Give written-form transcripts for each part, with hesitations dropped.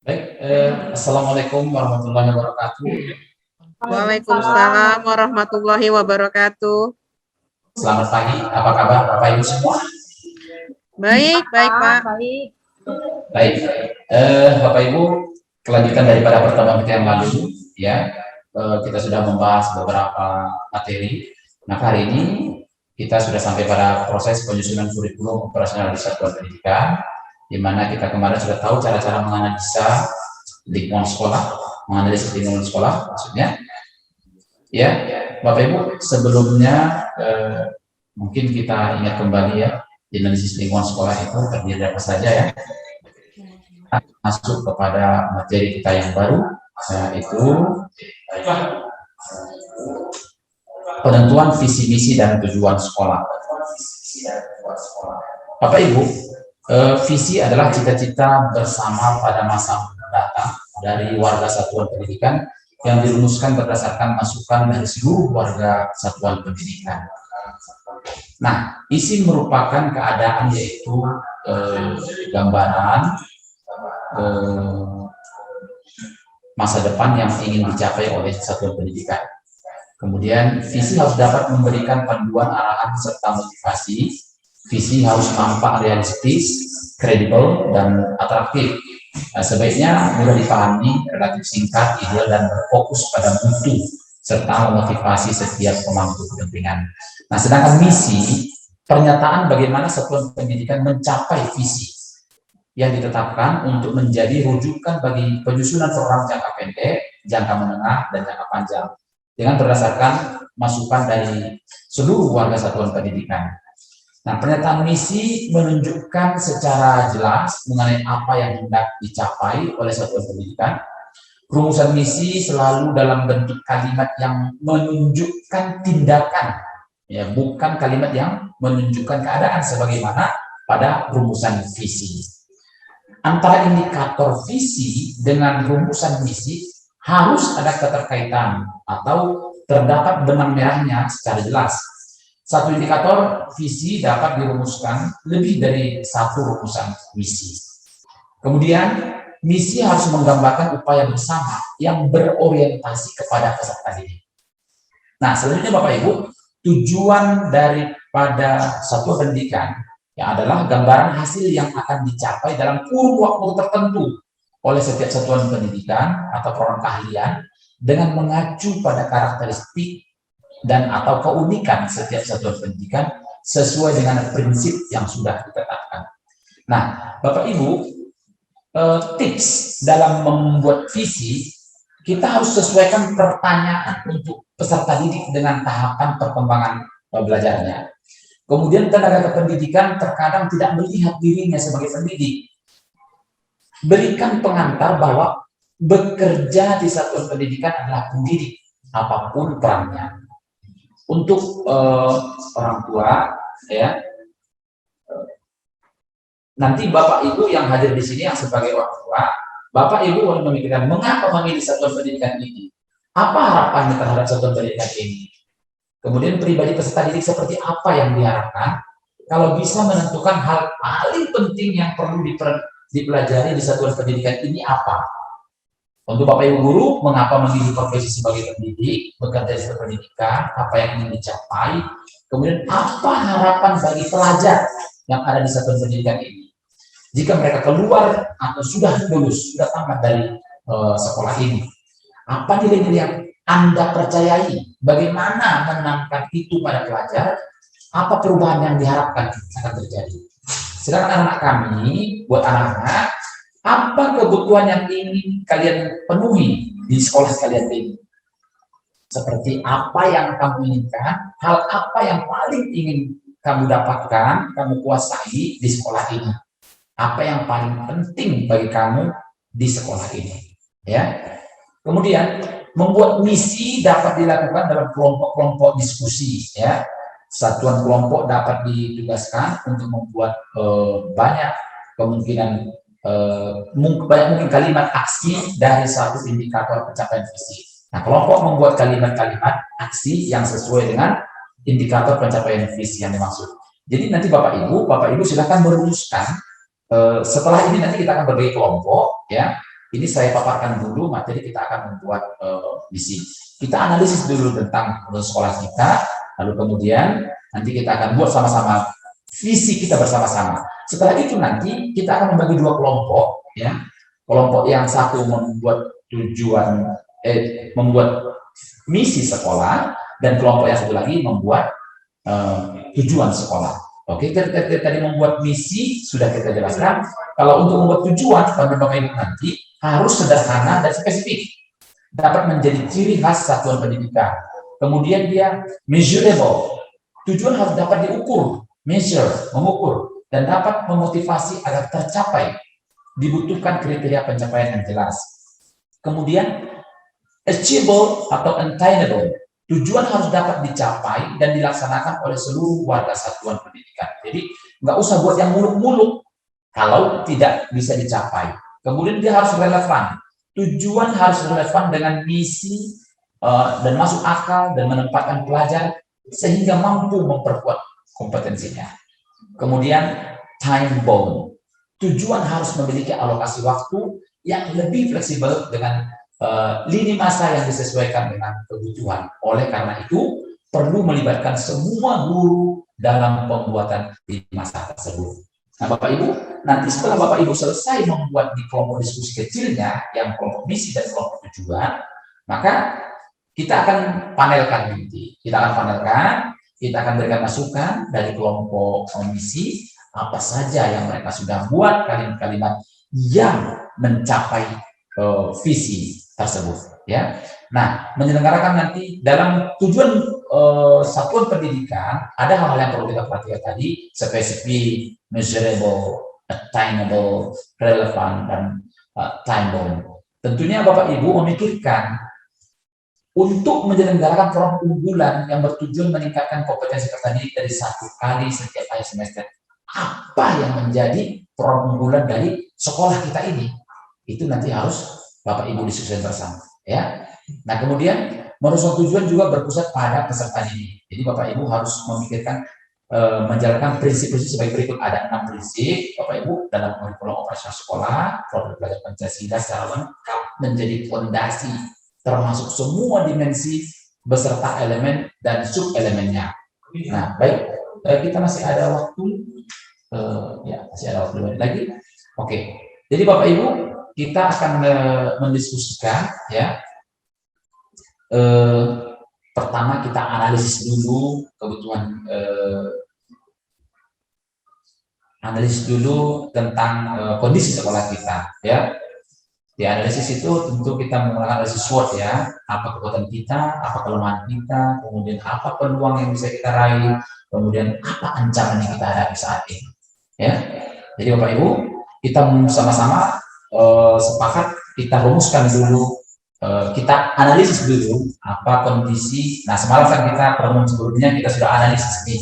Baik, Assalamualaikum warahmatullahi wabarakatuh. Waalaikumsalam warahmatullahi wabarakatuh. Selamat pagi, apa kabar Bapak Ibu semua? Baik, baik Pak. Baik, Bapak Ibu, kelanjutan daripada pertemuan kita yang lalu, ya, kita sudah membahas beberapa materi. Nah, hari ini kita sudah sampai pada proses penyusunan kurikulum operasional di satuan pendidikan, di mana kita kemarin sudah tahu cara-cara menganalisa lingkungan sekolah, menganalisis lingkungan sekolah, maksudnya. Ya, Bapak Ibu, sebelumnya mungkin kita ingat kembali ya, analisis lingkungan sekolah itu terdiri apa saja ya. Masuk kepada materi kita yang baru, yaitu penentuan visi misi dan tujuan sekolah. Bapak Ibu, visi adalah cita-cita bersama pada masa mendatang dari warga satuan pendidikan yang dirumuskan berdasarkan masukan dari seluruh warga satuan pendidikan. Nah, isi merupakan keadaan yaitu gambaran masa depan yang ingin dicapai oleh satuan pendidikan. Kemudian visi harus dapat memberikan panduan arahan serta motivasi. Visi harus tampak realistis, kredibel, dan atraktif. Sebaiknya mudah dipahami, relatif singkat, ideal, dan berfokus pada mutu serta memotivasi setiap pemangku kepentingan. Nah, sedangkan misi, pernyataan bagaimana satuan pendidikan mencapai visi yang ditetapkan untuk menjadi rujukan bagi penyusunan program jangka pendek, jangka menengah, dan jangka panjang dengan berdasarkan masukan dari seluruh warga satuan pendidikan. Nah, pernyataan misi menunjukkan secara jelas mengenai apa yang hendak dicapai oleh satuan pendidikan. Rumusan misi selalu dalam bentuk kalimat yang menunjukkan tindakan, ya, bukan kalimat yang menunjukkan keadaan sebagaimana pada rumusan visi. Antara indikator visi dengan rumusan misi harus ada keterkaitan atau terdapat benang merahnya secara jelas. Satu indikator visi dapat dirumuskan lebih dari satu rumusan misi. Kemudian, misi harus menggambarkan upaya bersama yang berorientasi kepada peserta didik. Nah, selanjutnya Bapak Ibu, tujuan daripada satuan pendidikan yang adalah gambaran hasil yang akan dicapai dalam kurun waktu tertentu oleh setiap satuan pendidikan atau program keahlian dengan mengacu pada karakteristik dan atau keunikan setiap satuan pendidikan sesuai dengan prinsip yang sudah ditetapkan. Nah, Bapak Ibu, tips dalam membuat visi, kita harus sesuaikan pertanyaan untuk peserta didik dengan tahapan perkembangan belajarnya. Kemudian tenaga kependidikan terkadang tidak melihat dirinya sebagai pendidik. Berikan pengantar bahwa bekerja di satuan pendidikan adalah pendidik, apapun perannya. Untuk orang tua, ya, nanti Bapak Ibu yang hadir di sini yang sebagai orang tua, Bapak Ibu harus memikirkan mengapa memilih satuan pendidikan ini, apa harapannya terhadap satuan pendidikan ini. Kemudian pribadi peserta didik seperti apa yang diharapkan. Kalau bisa menentukan hal paling penting yang perlu dipelajari di satuan pendidikan ini apa. Untuk Bapak Ibu guru, mengapa memilih profesi sebagai pendidik, bekerja di pendidikan, apa yang ingin dicapai, kemudian apa harapan bagi pelajar yang ada di satuan pendidikan ini. Jika mereka keluar atau sudah lulus, sudah tamat dari sekolah ini, apa nilai-nilai yang Anda percayai, bagaimana menanamkan itu pada pelajar, apa perubahan yang diharapkan akan terjadi. Sedangkan anak kami, buat anak-anak, apa kebutuhan yang ingin kalian penuhi di sekolah kalian ini? Seperti apa yang kamu inginkan, hal apa yang paling ingin kamu dapatkan, kamu kuasai di sekolah ini? Apa yang paling penting bagi kamu di sekolah ini? Ya. Kemudian, membuat misi dapat dilakukan dalam kelompok-kelompok diskusi. Ya. Satuan kelompok dapat ditugaskan untuk membuat banyak kemungkinan mungkin kalimat aksi dari satu indikator pencapaian visi. Nah, kelompok membuat kalimat-kalimat aksi yang sesuai dengan indikator pencapaian visi yang dimaksud. Jadi nanti Bapak Ibu silakan merumuskan. Setelah ini nanti kita akan berbagi kelompok, ya. Ini saya paparkan dulu materi kita akan membuat misi. Kita analisis dulu tentang sekolah kita, lalu kemudian nanti kita akan buat sama-sama visi kita bersama-sama. Setelah itu nanti kita akan membagi dua kelompok, ya. Kelompok yang satu membuat membuat misi sekolah, dan kelompok yang satu lagi membuat tujuan sekolah. Oke, tadi membuat misi sudah kita jelaskan. Kalau untuk membuat tujuan, Bapak Ibu nanti harus sederhana dan spesifik, dapat menjadi ciri khas satuan pendidikan. Kemudian dia measurable, tujuan harus dapat diukur, measure, mengukur, dan dapat memotivasi agar tercapai. Dibutuhkan kriteria pencapaian yang jelas. Kemudian achievable atau attainable, tujuan harus dapat dicapai dan dilaksanakan oleh seluruh warga satuan pendidikan. Jadi nggak usah buat yang muluk-muluk kalau tidak bisa dicapai. Kemudian dia harus relevan, tujuan harus relevan dengan misi dan masuk akal dan menempatkan pelajar sehingga mampu memperkuat kompetensinya. Kemudian time bound, tujuan harus memiliki alokasi waktu yang lebih fleksibel dengan lini masa yang disesuaikan dengan kebutuhan. Oleh karena itu, perlu melibatkan semua guru dalam pembuatan lini masa tersebut. Nah, Bapak Ibu, nanti setelah Bapak Ibu selesai membuat di kelompok diskusi kecilnya, yang kelompok misi dan kelompok tujuan, maka kita akan panelkan nanti. Kita akan berikan masukan dari kelompok misi, apa saja yang mereka sudah buat, kalimat-kalimat yang mencapai visi tersebut, ya. Nah, menyelenggarakan nanti dalam tujuan satuan pendidikan ada hal-hal yang perlu kita perhatikan tadi, spesifik, measurable, attainable, relevan, dan time bound. Tentunya Bapak Ibu memikirkan untuk menyelenggarakan program unggulan yang bertujuan meningkatkan kompetensi tertanding dari 1 kali setiap akhir semester. Apa yang menjadi program unggulan dari sekolah kita ini? Itu nanti harus Bapak Ibu diskusikan bersama, ya. Nah, kemudian merumuskan tujuan juga berpusat pada peserta didik. Jadi Bapak Ibu harus memikirkan menjalankan prinsip-prinsip sebagai berikut. Ada 6 prinsip Bapak Ibu dalam kurikulum operasional sekolah. Program belajar Pancasila secara lengkap menjadi fondasi termasuk semua dimensi beserta elemen dan sub elemennya. Nah, baik, kita masih ada waktu, ya masih ada waktu lagi. Oke, jadi Bapak Ibu, kita akan mendiskusikan, ya. Pertama kita analisis dulu kebutuhan, analisis dulu tentang kondisi sekolah kita, ya. Di analisis itu tentu kita menggunakan analisis SWOT, ya. Apa kekuatan kita, apa kelemahan kita, kemudian apa peluang yang bisa kita raih, kemudian apa ancaman yang kita hadapi saat ini, ya. Jadi Bapak Ibu, kita sama-sama sepakat kita rumuskan dulu, kita analisis dulu apa kondisi. Nah, semalam kan kita pertemuan sebelumnya kita sudah analisis nih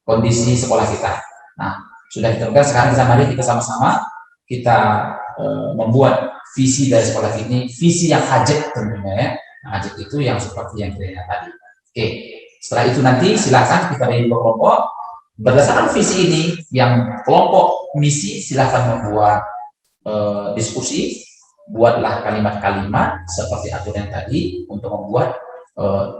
kondisi sekolah kita. Nah, sudah ditentukan, sekarang kita sama-sama kita membuat visi dari sekolah ini, visi yang hajat tentunya, ya. Nah, hajat itu yang seperti yang kita lihat tadi. Oke, setelah itu nanti silakan kita bagi dua kelompok. Berdasarkan visi ini, yang kelompok misi silakan membuat diskusi, buatlah kalimat-kalimat seperti aturan tadi untuk membuat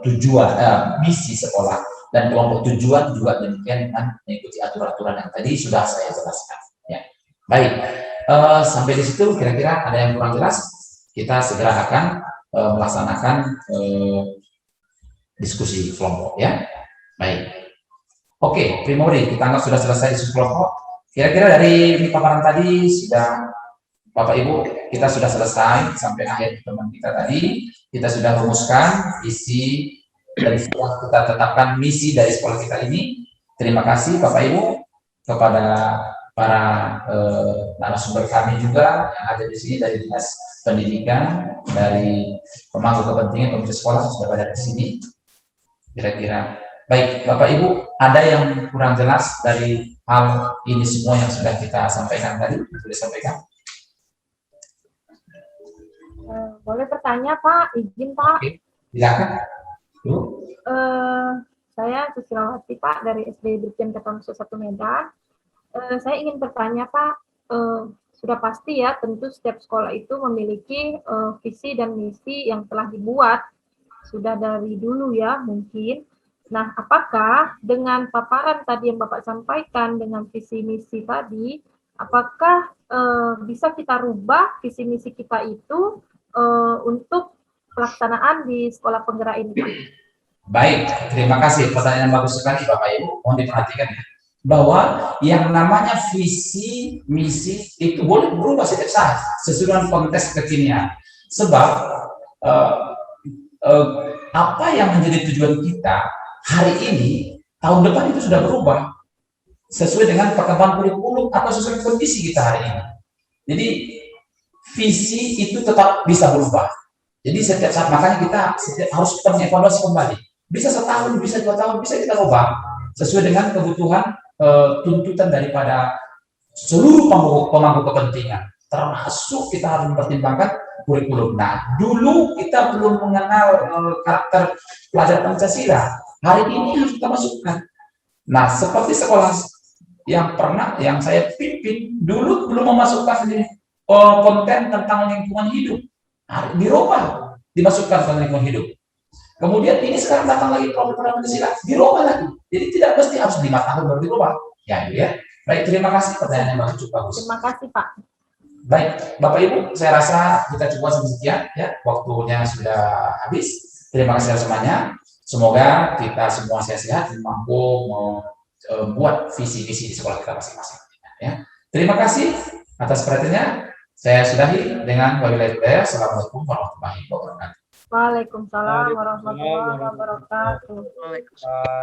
tujuan misi sekolah, dan kelompok tujuan juga demikian dengan mengikuti aturan-aturan yang tadi sudah saya jelaskan, ya. Baik, sampai di situ kira-kira ada yang kurang jelas, kita segera akan melaksanakan diskusi kelompok, ya. Baik, oke, Primori, kita anggap sudah selesai diskusi kelompok. Kira-kira dari paparan tadi sudah Bapak Ibu, kita sudah selesai sampai akhir pertemuan kita tadi. Kita sudah rumuskan isi dari sekolah, kita tetapkan misi dari sekolah kita ini. Terima kasih Bapak Ibu kepada para narasumber kami juga yang ada di sini dari Dinas Pendidikan, dari pemangku kepentingan komisi sekolah sudah pada di sini. Kira-kira baik Bapak Ibu, ada yang kurang jelas dari hal ini semua yang sudah kita sampaikan tadi? Boleh sampaikan? Boleh bertanya Pak, izin Pak. Oke, silakan. Saya Susilawati Pak dari SD Brigjen Ketongso 1 Medan. Saya ingin bertanya Pak, sudah pasti ya, tentu setiap sekolah itu memiliki visi dan misi yang telah dibuat sudah dari dulu ya mungkin. Nah, apakah dengan paparan tadi yang Bapak sampaikan dengan visi misi tadi, apakah bisa kita rubah visi misi kita itu untuk pelaksanaan di sekolah penggerak ini, Pak? Baik, terima kasih. Pertanyaan bagus sekali Bapak Ibu. Mohon diperhatikan ya. Bahwa yang namanya visi, misi itu boleh berubah setiap saat sesuai dengan konteks kekinian. Sebab apa yang menjadi tujuan kita hari ini, tahun depan itu sudah berubah sesuai dengan perkembangan kurikulum atau sesuai kondisi kita hari ini. Jadi visi itu tetap bisa berubah. Jadi setiap saat, makanya kita harus mengevaluasi kembali. Bisa setahun, bisa 2 tahun, bisa kita ubah sesuai dengan kebutuhan tuntutan daripada seluruh pemangku kepentingan. Termasuk kita harus mempertimbangkan kurikulum. Nah, dulu kita belum mengenal karakter pelajar Pancasila. Hari ini harus kita masukkan. Nah, seperti sekolah yang saya pimpin, dulu belum memasukkan konten tentang lingkungan hidup. Dirubah, dimasukkan ke lingkungan hidup. Kemudian ini sekarang datang lagi program Pancasila, dirubah lagi. Jadi tidak mesti harus 5 tahun baru dirubah. Ya, ya. Baik, terima kasih pertanyaannya Mbak, cukup bagus. Terima kasih, Pak. Baik, Bapak Ibu, saya rasa kita coba sekian ya, waktunya sudah habis. Terima kasih semuanya. Semoga kita semua sehat-sehat dan mampu membuat visi-visi di sekolah kita masing-masing. Ya. Terima kasih atas perhatiannya. Saya sudahi dengan wabillahi taufiq. Assalamualaikum warahmatullahi wabarakatuh. Waalaikumsalam warahmatullahi wabarakatuh. Waalaikumsalam.